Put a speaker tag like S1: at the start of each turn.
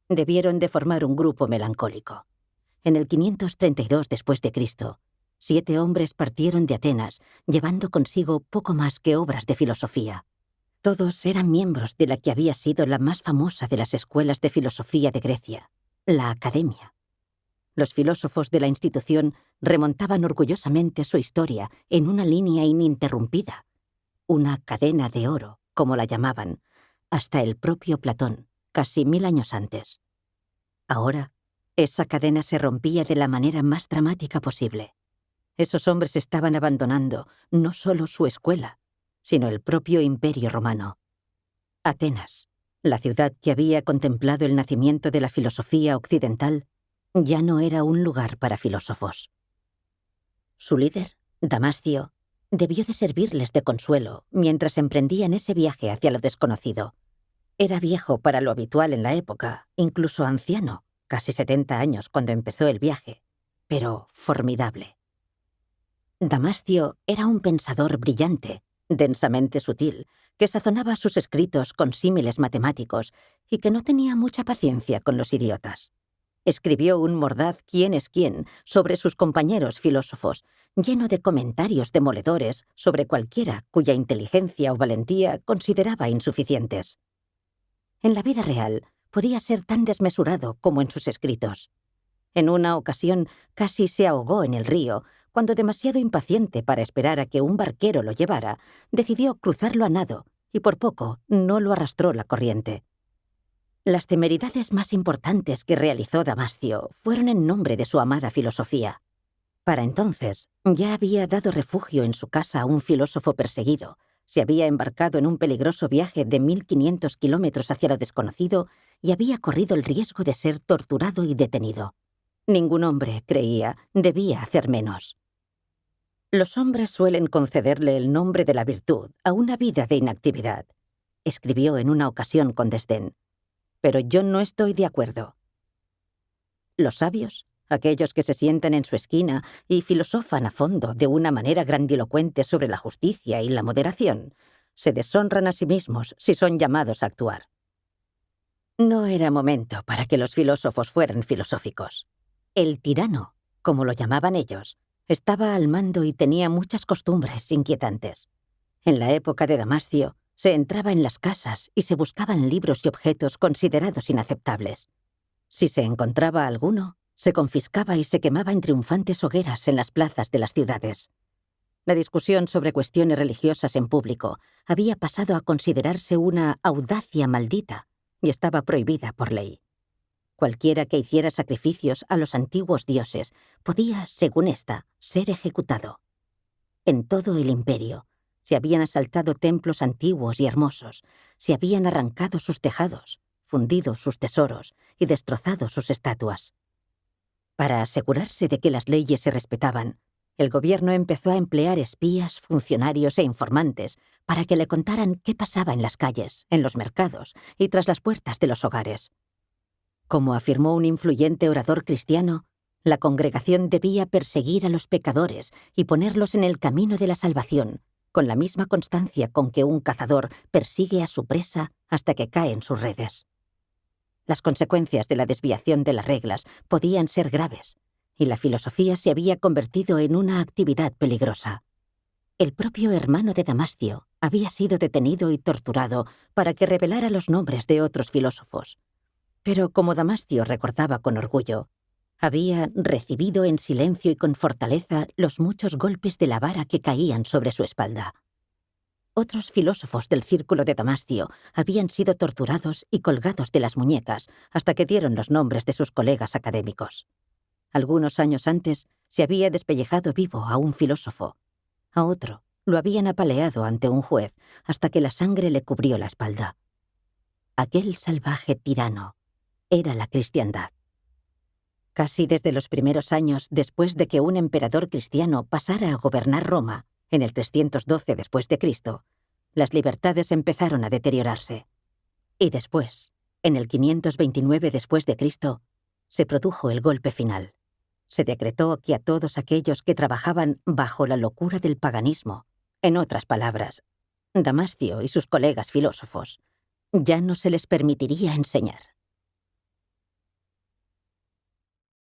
S1: Debieron de formar un grupo melancólico. En el 532 después de Cristo, 7 hombres partieron de Atenas, llevando consigo poco más que obras de filosofía. Todos eran miembros de la que había sido la más famosa de las escuelas de filosofía de Grecia, la Academia. Los filósofos de la institución remontaban orgullosamente su historia en una línea ininterrumpida, una cadena de oro, como la llamaban, hasta el propio Platón, casi 1000 años antes. Ahora, esa cadena se rompía de la manera más dramática posible. Esos hombres estaban abandonando no solo su escuela, sino el propio Imperio Romano. Atenas, la ciudad que había contemplado el nacimiento de la filosofía occidental, ya no era un lugar para filósofos. Su líder, Damascio, debió de servirles de consuelo mientras emprendían ese viaje hacia lo desconocido. Era viejo para lo habitual en la época, incluso anciano, casi 70 años cuando empezó el viaje, pero formidable. Damascio era un pensador brillante, densamente sutil, que sazonaba sus escritos con símiles matemáticos y que no tenía mucha paciencia con los idiotas. Escribió un mordaz quién es quién sobre sus compañeros filósofos, lleno de comentarios demoledores sobre cualquiera cuya inteligencia o valentía consideraba insuficientes. En la vida real podía ser tan desmesurado como en sus escritos. En una ocasión casi se ahogó en el río cuando, demasiado impaciente para esperar a que un barquero lo llevara, decidió cruzarlo a nado y por poco no lo arrastró la corriente. Las temeridades más importantes que realizó Damascio fueron en nombre de su amada filosofía. Para entonces, ya había dado refugio en su casa a un filósofo perseguido, se había embarcado en un peligroso viaje de 1500 kilómetros hacia lo desconocido y había corrido el riesgo de ser torturado y detenido. Ningún hombre, creía, debía hacer menos. Los hombres suelen concederle el nombre de la virtud a una vida de inactividad, escribió en una ocasión con desdén. Pero yo no estoy de acuerdo. Los sabios, aquellos que se sientan en su esquina y filosofan a fondo de una manera grandilocuente sobre la justicia y la moderación, se deshonran a sí mismos si son llamados a actuar. No era momento para que los filósofos fueran filosóficos. El tirano, como lo llamaban ellos, estaba al mando y tenía muchas costumbres inquietantes. En la época de Damascio, se entraba en las casas y se buscaban libros y objetos considerados inaceptables. Si se encontraba alguno, se confiscaba y se quemaba en triunfantes hogueras en las plazas de las ciudades. La discusión sobre cuestiones religiosas en público había pasado a considerarse una audacia maldita y estaba prohibida por ley. Cualquiera que hiciera sacrificios a los antiguos dioses podía, según esta, ser ejecutado. En todo el imperio se habían asaltado templos antiguos y hermosos, se habían arrancado sus tejados, fundido sus tesoros y destrozado sus estatuas. Para asegurarse de que las leyes se respetaban, el gobierno empezó a emplear espías, funcionarios e informantes para que le contaran qué pasaba en las calles, en los mercados y tras las puertas de los hogares. Como afirmó un influyente orador cristiano, la congregación debía perseguir a los pecadores y ponerlos en el camino de la salvación, con la misma constancia con que un cazador persigue a su presa hasta que cae en sus redes. Las consecuencias de la desviación de las reglas podían ser graves, y la filosofía se había convertido en una actividad peligrosa. El propio hermano de Damascio había sido detenido y torturado para que revelara los nombres de otros filósofos. Pero como Damascio recordaba con orgullo, había recibido en silencio y con fortaleza los muchos golpes de la vara que caían sobre su espalda. Otros filósofos del círculo de Damascio habían sido torturados y colgados de las muñecas hasta que dieron los nombres de sus colegas académicos. Algunos años antes se había despellejado vivo a un filósofo. A otro lo habían apaleado ante un juez hasta que la sangre le cubrió la espalda. Aquel salvaje tirano era la cristiandad. Casi desde los primeros años después de que un emperador cristiano pasara a gobernar Roma, en el 312 después de Cristo, las libertades empezaron a deteriorarse. Y después, en el 529 después de Cristo, se produjo el golpe final. Se decretó que a todos aquellos que trabajaban bajo la locura del paganismo, en otras palabras, Damascio y sus colegas filósofos, ya no se les permitiría enseñar.